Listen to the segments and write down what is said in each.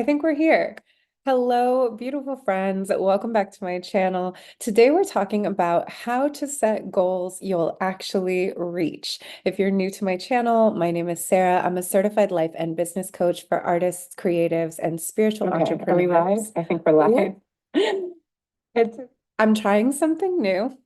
I think we're here. Hello, beautiful friends. Welcome back to my channel. Today we're talking about how to set goals you'll actually reach. If you're new to my channel, my name is Sarah. I'm a certified life and business coach for artists, creatives, and spiritual entrepreneurs. Are we live? I think we're live. It's, I'm trying something new.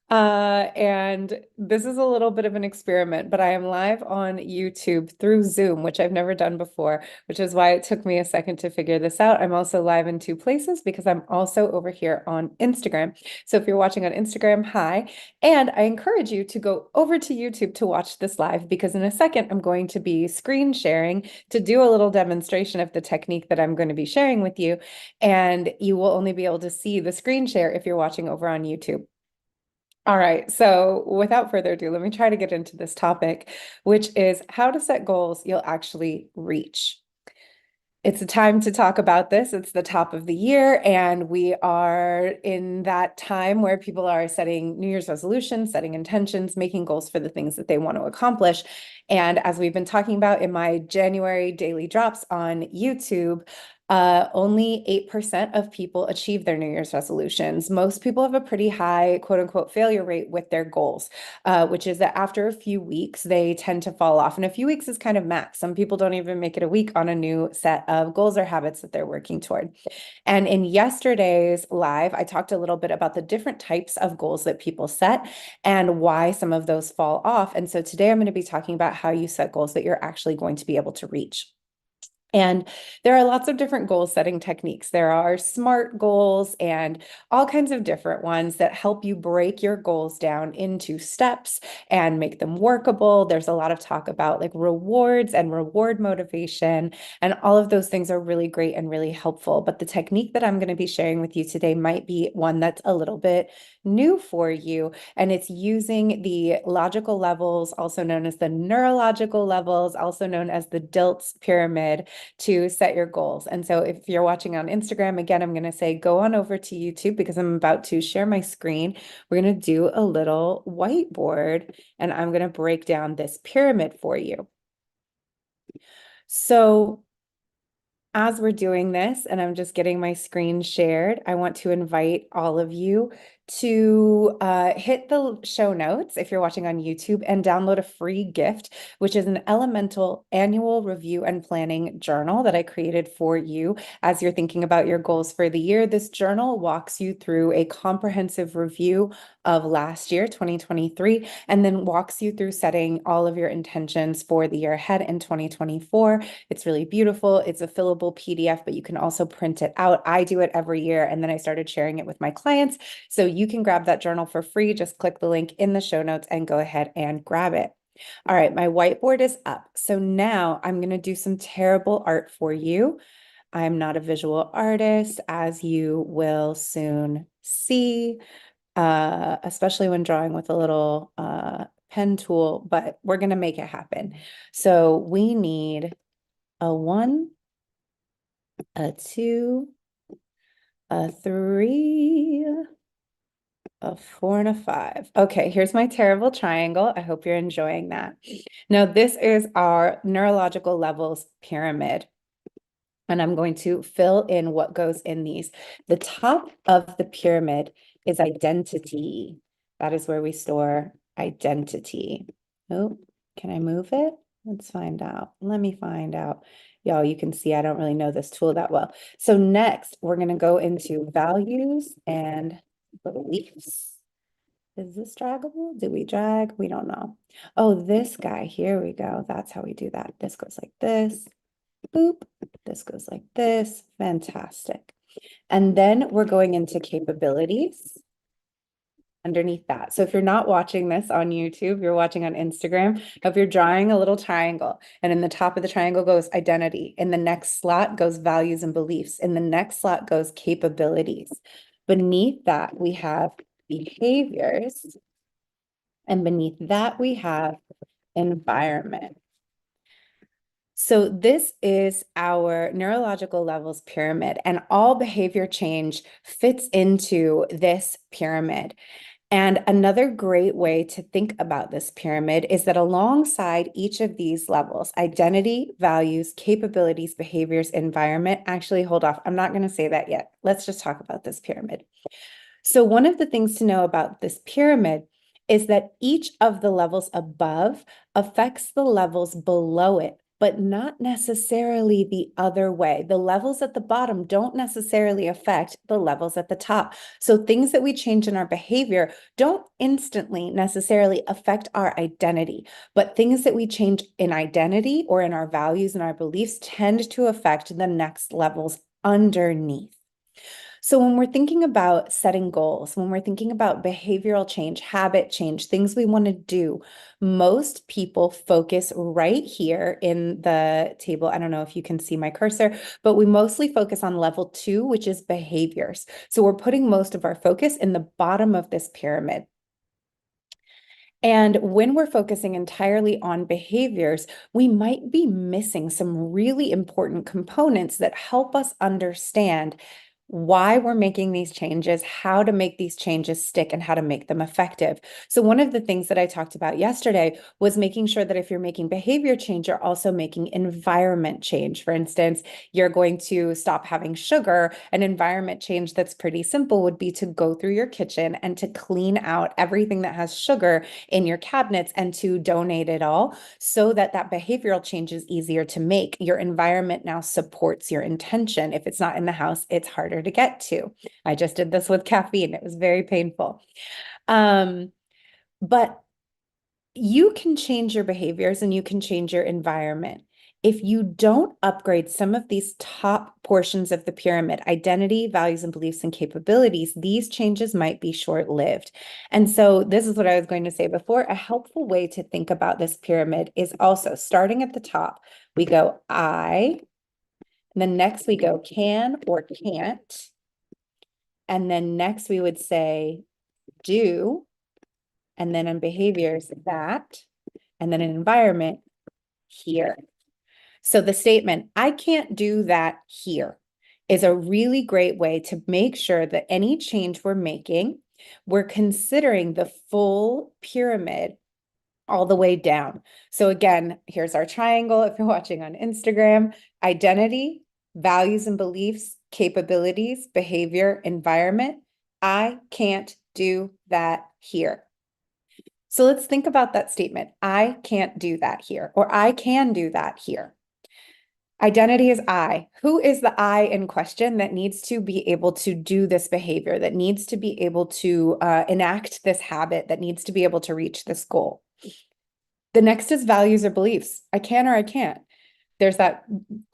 And this is a little bit of an experiment, but I am live on YouTube through Zoom, which I've never done before, which is why it took me a second to figure this out. I'm also live in two places because I'm also over here on Instagram. So if you're watching on Instagram, hi. And I encourage you to go over to YouTube to watch this live because in a second, I'm going to be screen sharing to do a little demonstration of the technique that I'm going to be sharing with you. And you will only be able to see the screen share if you're watching over on YouTube. All right, so without further ado, let me try to get into this topic, which is how to set goals you'll actually reach. It's a time to talk about this. It's the top of the year, and we are in that time where people are setting New Year's resolutions, setting intentions, making goals for the things that they want to accomplish. And as we've been talking about in my January daily drops on YouTube, only 8% of people achieve their New Year's resolutions. Most people have a pretty high quote unquote failure rate with their goals, which is that after a few weeks, they tend to fall off. And a few weeks is kind of max. Some people don't even make it a week on a new set of goals or habits that they're working toward. And in yesterday's live, I talked a little bit about the different types of goals that people set and why some of those fall off. And so today I'm going to be talking about how you set goals that you're actually going to be able to reach. And there are lots of different goal setting techniques. There are SMART goals and all kinds of different ones that help you break your goals down into steps and make them workable. There's a lot of talk about like rewards and reward motivation, and all of those things are really great and really helpful. But the technique that I'm going to be sharing with you today might be one that's a little bit new for you, and it's using the logical levels, also known as the neurological levels, also known as the Diltz Pyramid, to set your goals. And so if you're watching on Instagram, again, I'm going to say go on over to YouTube because I'm about to share my screen. We're going to do a little whiteboard and I'm going to break down this pyramid for you. So as we're doing this, and I'm just getting my screen shared, I want to invite all of you to hit the show notes if you're watching on YouTube and download a free gift, which is an elemental annual review and planning journal that I created for you as you're thinking about your goals for the year. This journal walks you through a comprehensive review of last year, 2023, and then walks you through setting all of your intentions for the year ahead in 2024. It's really beautiful. It's a fillable PDF, but you can also print it out. I do it every year, and then I started sharing it with my clients. So you can grab that journal for free. Just click the link in the show notes and go ahead and grab it. All right, my whiteboard is up. So now I'm going to do some terrible art for you. I'm not a visual artist, as you will soon see, especially when drawing with a little pen tool, but we're going to make it happen. So we need a 1, a 2, a 3, a 4, and a 5. Okay, here's my terrible triangle. I hope you're enjoying that. Now, this is our neurological levels pyramid. And I'm going to fill in what goes in these. The top of the pyramid is identity. That is where we store identity. Oh, can I move it? Let's find out. Let me find out. Y'all, you can see I don't really know this tool that well. So next, we're going to go into values and beliefs. Is this draggable? Do we drag? We don't know. Oh, this guy. Here we go. That's how we do that. This goes like this. Boop. This goes like this. Fantastic. And then we're going into capabilities underneath that. So if you're not watching this on YouTube, you're watching on Instagram, if you're drawing a little triangle, and in the top of the triangle goes identity, in the next slot goes values and beliefs, in the next slot goes capabilities. Beneath that, we have behaviors, and beneath that, we have environment. So this is our neurological levels pyramid, and all behavior change fits into this pyramid. And another great way to think about this pyramid is that alongside each of these levels, identity, values, capabilities, behaviors, environment, actually, hold off. I'm not going to say that yet. Let's just talk about this pyramid. So one of the things to know about this pyramid is that each of the levels above affects the levels below it, but not necessarily the other way. The levels at the bottom don't necessarily affect the levels at the top. So things that we change in our behavior don't instantly necessarily affect our identity, but things that we change in identity or in our values and our beliefs tend to affect the next levels underneath. So when we're thinking about setting goals, when we're thinking about behavioral change, habit change, things we want to do, most people focus right here in the table. I don't know if you can see my cursor, but we mostly focus on level 2, which is behaviors. So we're putting most of our focus in the bottom of this pyramid. And when we're focusing entirely on behaviors, we might be missing some really important components that help us understand why we're making these changes, how to make these changes stick, and how to make them effective. So one of the things that I talked about yesterday was making sure that if you're making behavior change, you're also making environment change. For instance, you're going to stop having sugar. An environment change that's pretty simple would be to go through your kitchen and to clean out everything that has sugar in your cabinets and to donate it all so that that behavioral change is easier to make. Your environment now supports your intention. If it's not in the house, it's harder to get to. I just did this with caffeine. It was very painful. But you can change your behaviors and you can change your environment. If you don't upgrade some of these top portions of the pyramid, identity, values, and beliefs and capabilities, these changes might be short-lived. And so this is what I was going to say before. A helpful way to think about this pyramid is also starting at the top. We go I, and then next we go can or can't. And then next we would say do, and then in behaviors that, and then in environment here. So the statement, I can't do that here, is a really great way to make sure that any change we're making, we're considering the full pyramid all the way down. So again, here's our triangle if you're watching on Instagram: identity, values and beliefs, capabilities, behavior, environment. I can't do that here. So let's think about that statement. I can't do that here, or I can do that here. Identity is I. Who is the I in question that needs to be able to do this behavior, that needs to be able to enact this habit, that needs to be able to reach this goal? The next is values or beliefs. I can or I can't. There's that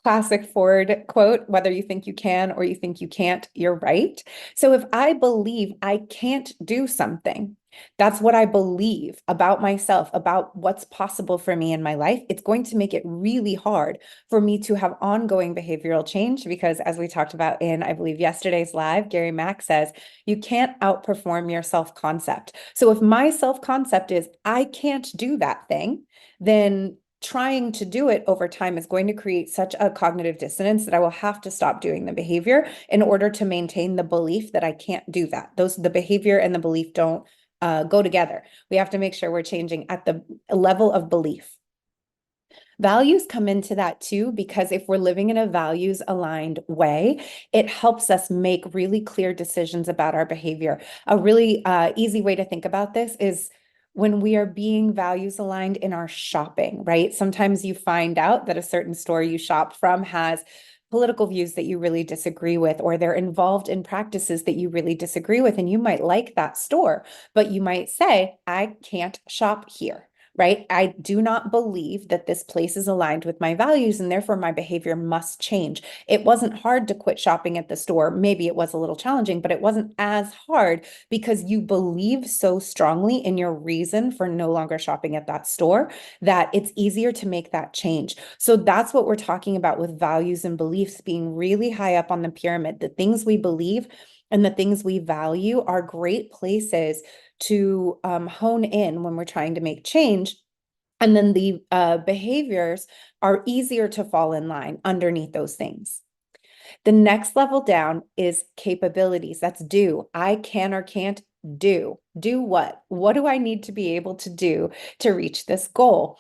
classic Ford quote, whether you think you can or you think you can't, you're right. So if I believe I can't do something, that's what I believe about myself, about what's possible for me in my life. It's going to make it really hard for me to have ongoing behavioral change because, as we talked about in, I believe, yesterday's live, Gary Mack says, you can't outperform your self-concept. So if my self-concept is I can't do that thing, then trying to do it over time is going to create such a cognitive dissonance that I will have to stop doing the behavior in order to maintain the belief that I can't do that. The behavior and the belief don't go together. We have to make sure we're changing at the level of belief. Values come into that too, because if we're living in a values aligned way, it helps us make really clear decisions about our behavior. A really easy way to think about this is when we are being values aligned in our shopping, right? Sometimes you find out that a certain store you shop from has political views that you really disagree with, or they're involved in practices that you really disagree with, and you might like that store, but you might say, I can't shop here. Right? I do not believe that this place is aligned with my values, and therefore my behavior must change. It wasn't hard to quit shopping at the store. Maybe it was a little challenging, but it wasn't as hard because you believe so strongly in your reason for no longer shopping at that store that it's easier to make that change. So that's what we're talking about with values and beliefs being really high up on the pyramid. The things we believe and the things we value are great places to hone in when we're trying to make change. And then the behaviors are easier to fall in line underneath those things. The next level down is capabilities. That's do. I can or can't Do what? What do I need to be able to do to reach this goal?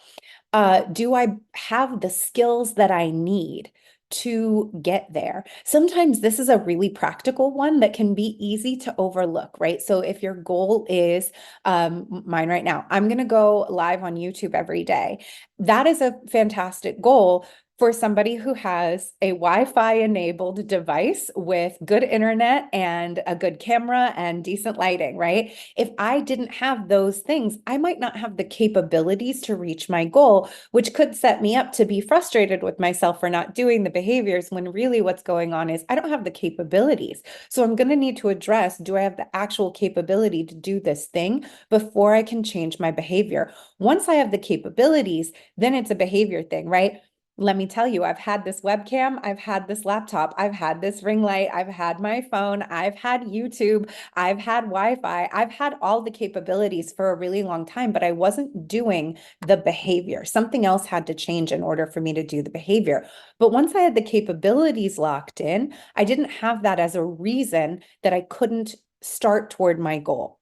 Do I have the skills that I need to get there? Sometimes this is a really practical one that can be easy to overlook, right? So if your goal is mine right now, I'm going to go live on YouTube every day. That is a fantastic goal for somebody who has a Wi-Fi enabled device with good internet and a good camera and decent lighting, right? If I didn't have those things, I might not have the capabilities to reach my goal, which could set me up to be frustrated with myself for not doing the behaviors when really what's going on is I don't have the capabilities. So I'm going to need to address, do I have the actual capability to do this thing before I can change my behavior? Once I have the capabilities, then it's a behavior thing, right? Let me tell you, I've had this webcam, I've had this laptop, I've had this ring light, I've had my phone, I've had YouTube, I've had Wi-Fi, I've had all the capabilities for a really long time, but I wasn't doing the behavior. Something else had to change in order for me to do the behavior. But once I had the capabilities locked in, I didn't have that as a reason that I couldn't start toward my goal.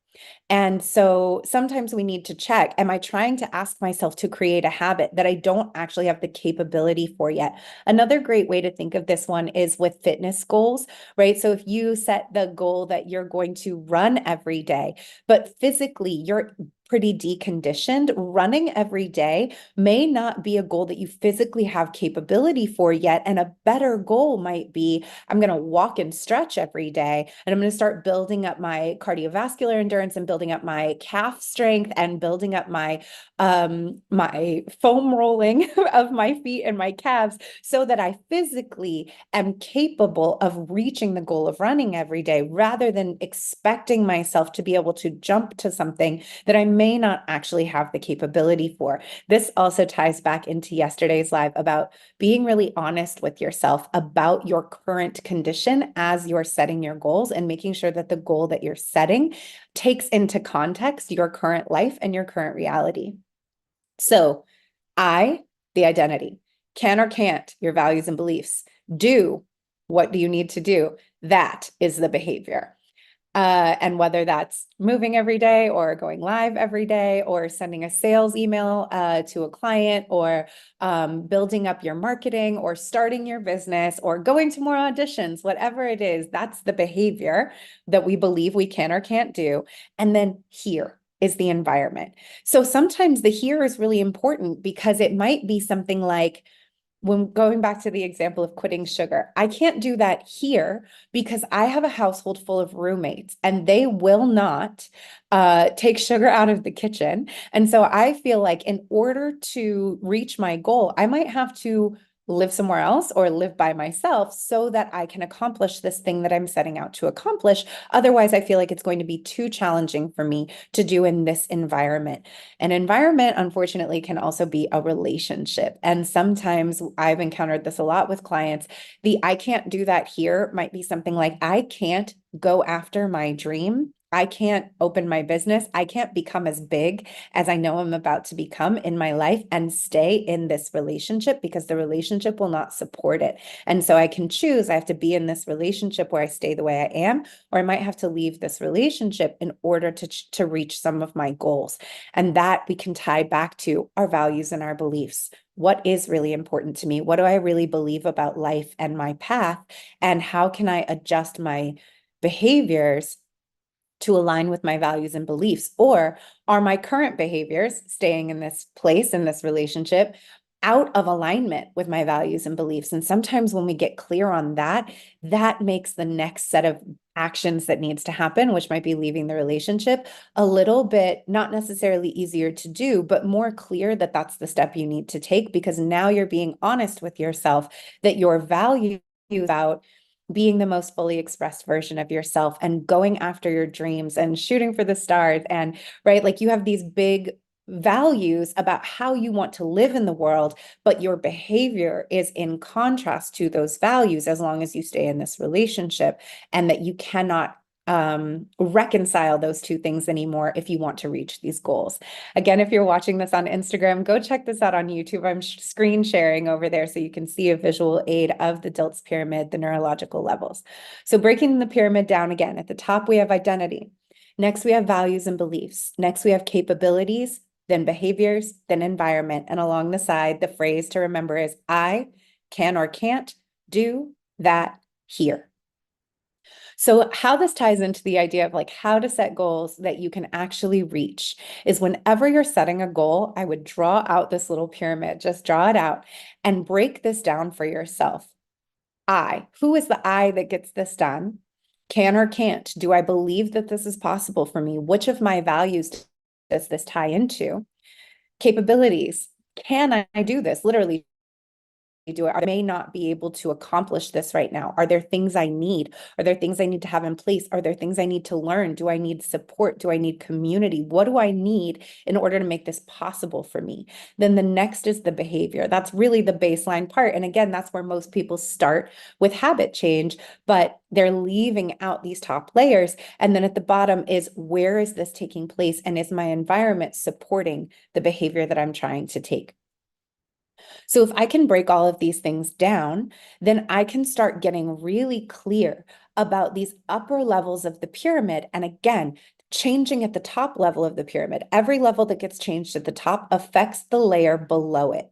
And so sometimes we need to check, am I trying to ask myself to create a habit that I don't actually have the capability for yet? Another great way to think of this one is with fitness goals, right? So if you set the goal that you're going to run every day, but physically you're pretty deconditioned, running every day may not be a goal that you physically have capability for yet. And a better goal might be, I'm going to walk and stretch every day, and I'm going to start building up my cardiovascular endurance and building up my calf strength and building up my foam rolling of my feet and my calves so that I physically am capable of reaching the goal of running every day rather than expecting myself to be able to jump to something that I may not actually have the capability for. This also ties back into yesterday's live about being really honest with yourself about your current condition as you're setting your goals and making sure that the goal that you're setting takes into context your current life and your current reality. So, the identity, can or can't, your values and beliefs. Do, what do you need to do? That is the behavior. And whether that's moving every day or going live every day or sending a sales email to a client or building up your marketing or starting your business or going to more auditions, whatever it is, that's the behavior that we believe we can or can't do. And then here is the environment. So sometimes the here is really important because it might be something like, when going back to the example of quitting sugar, I can't do that here because I have a household full of roommates and they will not take sugar out of the kitchen. And so I feel like in order to reach my goal, I might have to live somewhere else or live by myself so that I can accomplish this thing that I'm setting out to accomplish. Otherwise, I feel like it's going to be too challenging for me to do in this environment. An environment, unfortunately, can also be a relationship. And sometimes I've encountered this a lot with clients. The I can't do that here might be something like, I can't go after my dream. I can't open my business. I can't become as big as I know I'm about to become in my life and stay in this relationship because the relationship will not support it. And so I can choose, I have to be in this relationship where I stay the way I am, or I might have to leave this relationship in order to reach some of my goals. And that we can tie back to our values and our beliefs. What is really important to me? What do I really believe about life and my path? And how can I adjust my behaviors to align with my values and beliefs? Or are my current behaviors, staying in this place, in this relationship, out of alignment with my values and beliefs? And sometimes when we get clear on that, that makes the next set of actions that needs to happen, which might be leaving the relationship, a little bit, not necessarily easier to do, but more clear that that's the step you need to take, because now you're being honest with yourself that your value about being the most fully expressed version of yourself and going after your dreams and shooting for the stars. And right, like you have these big values about how you want to live in the world, but your behavior is in contrast to those values as long as you stay in this relationship, and that you cannot reconcile those two things anymore if you want to reach these goals. Again, if you're watching this on Instagram, go check this out on YouTube. I'm screen sharing over there so you can see a visual aid of the Diltz Pyramid, the neurological levels. So breaking the pyramid down again, at the top, we have identity. Next, we have values and beliefs. Next, we have capabilities, then behaviors, then environment. And along the side, the phrase to remember is I can or can't do that here. So how this ties into the idea of like how to set goals that you can actually reach is whenever you're setting a goal, I would draw out this little pyramid, just draw it out and break this down for yourself. Who is the I that gets this done? Can or can't? Do I believe that this is possible for me? Which of my values does this tie into? Capabilities. Can I do this? Literally, do it. I may not be able to accomplish this right now. Are there things I need? Are there things I need to have in place? Are there things I need to learn? Do I need support? Do I need community? What do I need in order to make this possible for me? Then the next is the behavior. That's really the baseline part. And again, that's where most people start with habit change, but they're leaving out these top layers. And then at the bottom is where is this taking place? And is my environment supporting the behavior that I'm trying to take? So if I can break all of these things down, then I can start getting really clear about these upper levels of the pyramid. And again, changing at the top level of the pyramid. Every level that gets changed at the top affects the layer below it.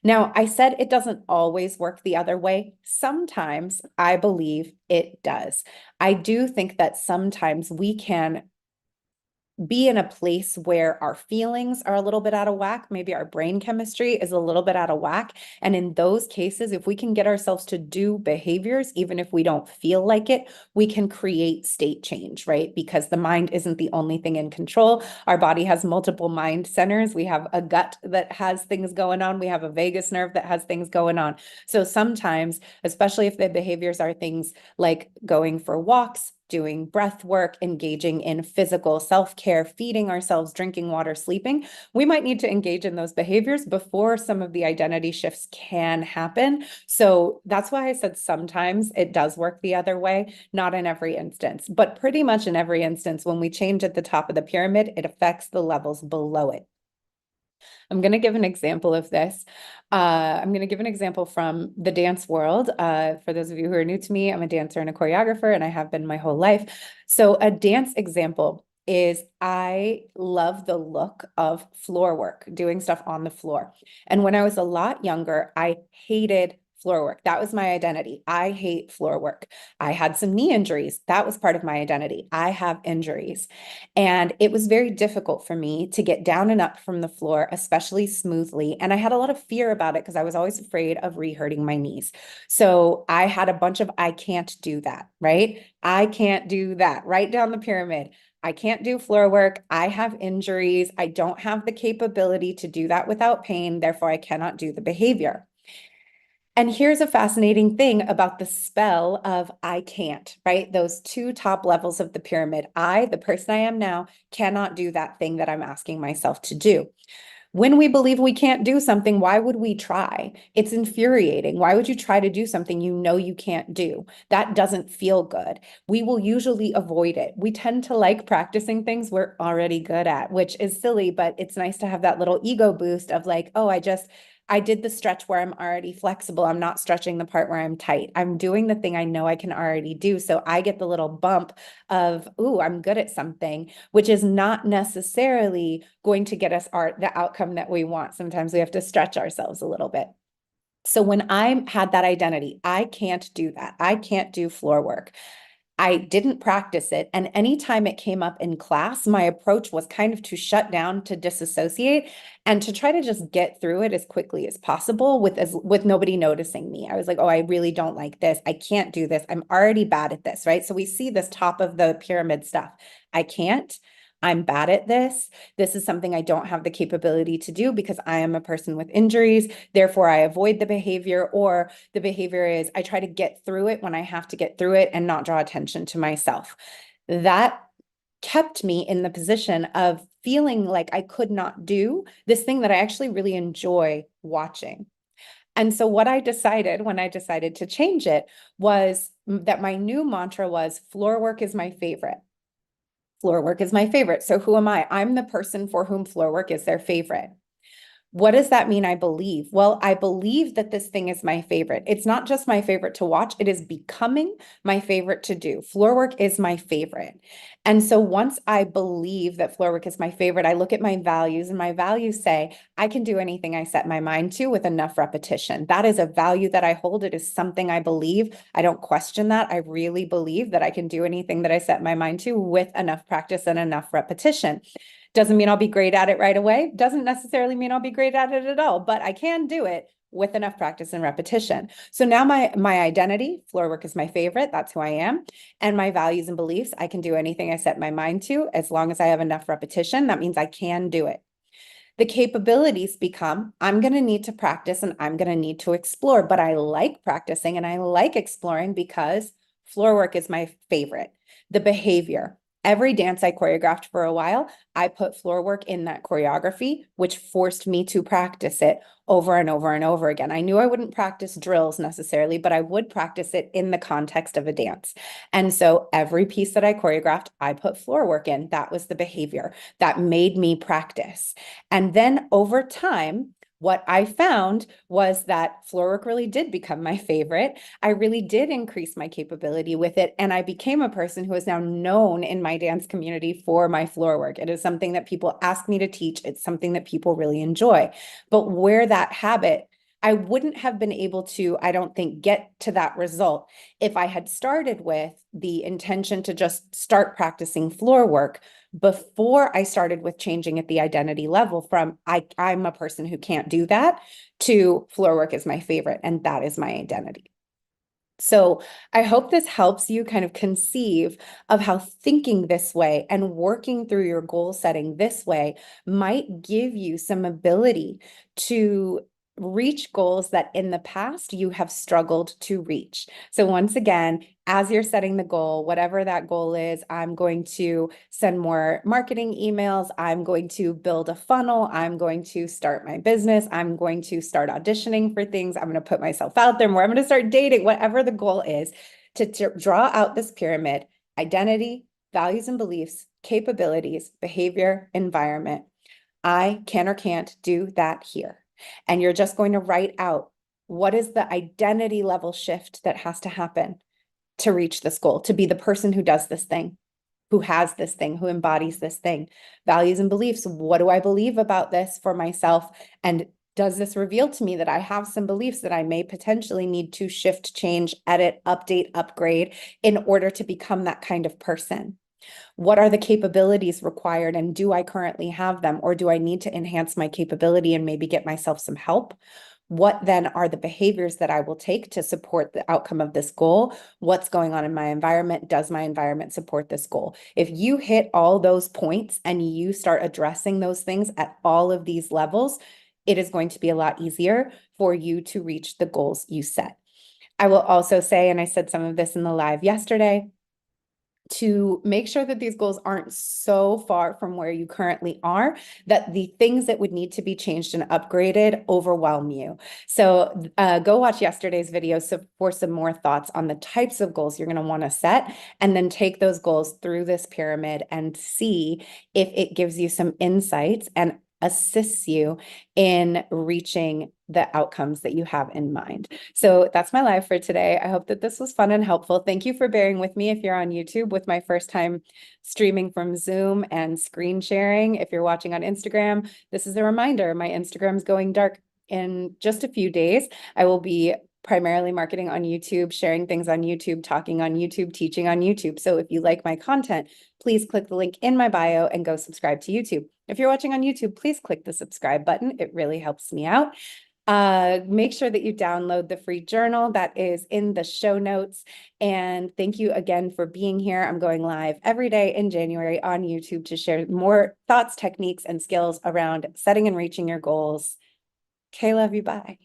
Now, I said it doesn't always work the other way. Sometimes I believe it does. I do think that sometimes we can be in a place where our feelings are a little bit out of whack. Maybe our brain chemistry is a little bit out of whack. And in those cases, if we can get ourselves to do behaviors, even if we don't feel like it, we can create state change, right? Because the mind isn't the only thing in control. Our body has multiple mind centers. We have a gut that has things going on. We have a vagus nerve that has things going on. So sometimes, especially if the behaviors are things like going for walks, doing breath work, engaging in physical self-care, feeding ourselves, drinking water, sleeping, we might need to engage in those behaviors before some of the identity shifts can happen. So that's why I said sometimes it does work the other way, not in every instance, but pretty much in every instance, when we change at the top of the pyramid, it affects the levels below it. I'm going to give an example of this. I'm going to give an example from the dance world. For those of you who are new to me, I'm a dancer and a choreographer, and I have been my whole life. So a dance example is I love the look of floor work, doing stuff on the floor. And when I was a lot younger, I hated floor work. That was my identity. I hate floor work. I had some knee injuries. That was part of my identity. I have injuries. And it was very difficult for me to get down and up from the floor, especially smoothly. And I had a lot of fear about it because I was always afraid of re-hurting my knees. So I had a bunch of, I can't do that, right? I can't do that, right down the pyramid. I can't do floor work. I have injuries. I don't have the capability to do that without pain. Therefore, I cannot do the behavior. And here's a fascinating thing about the spell of I can't, right? Those two top levels of the pyramid. I, the person I am now, cannot do that thing that I'm asking myself to do. When we believe we can't do something, why would we try? It's infuriating. Why would you try to do something you know you can't do? That doesn't feel good. We will usually avoid it. We tend to like practicing things we're already good at, which is silly, but it's nice to have that little ego boost of like, oh, I did the stretch where I'm already flexible. I'm not stretching the part where I'm tight. I'm doing the thing I know I can already do. So I get the little bump of, ooh, I'm good at something, which is not necessarily going to get us the outcome that we want. Sometimes we have to stretch ourselves a little bit. So when I had that identity, I can't do that. I can't do floor work. I didn't practice it. And anytime it came up in class, my approach was kind of to shut down, to disassociate, and to try to just get through it as quickly as possible with nobody noticing me. I was like, oh, I really don't like this. I can't do this. I'm already bad at this, right? So we see this top of the pyramid stuff. I can't. I'm bad at this. This is something I don't have the capability to do because I am a person with injuries. Therefore, I avoid the behavior, or the behavior is I try to get through it when I have to get through it and not draw attention to myself. That kept me in the position of feeling like I could not do this thing that I actually really enjoy watching. And so what I decided when I decided to change it was that my new mantra was floor work is my favorite. Floor work is my favorite. So who am I? I'm the person for whom floor work is their favorite. What does that mean I believe? Well, I believe that this thing is my favorite. It's not just my favorite to watch, it is becoming my favorite to do. Floor work is my favorite. And so once I believe that floor work is my favorite, I look at my values, and my values say I can do anything I set my mind to with enough repetition. That is a value that I hold. It is something I believe. I don't question that. I really believe that I can do anything that I set my mind to with enough practice and enough repetition. Doesn't mean I'll be great at it right away. Doesn't necessarily mean I'll be great at it at all, but I can do it with enough practice and repetition. So now my identity, floor work is my favorite. That's who I am. And my values and beliefs, I can do anything I set my mind to as long as I have enough repetition. That means I can do it. The capabilities become, I'm going to need to practice and I'm going to need to explore, but I like practicing and I like exploring because floor work is my favorite. The behavior. Every dance I choreographed for a while, I put floor work in that choreography, which forced me to practice it over and over and over again. I knew I wouldn't practice drills necessarily, but I would practice it in the context of a dance. And so every piece that I choreographed, I put floor work in. That was the behavior that made me practice. And then over time, what I found was that floor work really did become my favorite. I really did increase my capability with it. And I became a person who is now known in my dance community for my floor work. It is something that people ask me to teach. It's something that people really enjoy. But where that habit, I wouldn't have been able to, I don't think, get to that result if I had started with the intention to just start practicing floor work before I started with changing at the identity level from I'm a person who can't do that to floor work is my favorite and that is my identity. So I hope this helps you kind of conceive of how thinking this way and working through your goal setting this way might give you some ability to reach goals that in the past you have struggled to reach. So once again, as you're setting the goal, whatever that goal is, I'm going to send more marketing emails. I'm going to build a funnel. I'm going to start my business. I'm going to start auditioning for things. I'm going to put myself out there more. I'm going to start dating, whatever the goal is, to draw out this pyramid: identity, values and beliefs, capabilities, behavior, environment. I can or can't do that here. And you're just going to write out what is the identity level shift that has to happen to reach this goal, to be the person who does this thing, who has this thing, who embodies this thing. Values and beliefs. What do I believe about this for myself? And does this reveal to me that I have some beliefs that I may potentially need to shift, change, edit, update, upgrade in order to become that kind of person? What are the capabilities required, and do I currently have them, or do I need to enhance my capability and maybe get myself some help? What then are the behaviors that I will take to support the outcome of this goal? What's going on in my environment? Does my environment support this goal? If you hit all those points and you start addressing those things at all of these levels, it is going to be a lot easier for you to reach the goals you set. I will also say, and I said some of this in the live yesterday, to make sure that these goals aren't so far from where you currently are, that the things that would need to be changed and upgraded overwhelm you. So go watch yesterday's video for some more thoughts on the types of goals you're going to want to set, and then take those goals through this pyramid and see if it gives you some insights and assists you in reaching the outcomes that you have in mind. So that's my live for today. I hope that this was fun and helpful. Thank you for bearing with me if you're on YouTube with my first time streaming from Zoom and screen sharing. If you're watching on Instagram, this is a reminder, my Instagram's going dark in just a few days. I will be primarily marketing on YouTube, sharing things on YouTube, talking on YouTube, teaching on YouTube. So if you like my content, please click the link in my bio and go subscribe to YouTube. If you're watching on YouTube, please click the subscribe button. It really helps me out. Make sure that you download the free journal that is in the show notes. And thank you again for being here. I'm going live every day in January on YouTube to share more thoughts, techniques, and skills around setting and reaching your goals. Okay, love you. Bye.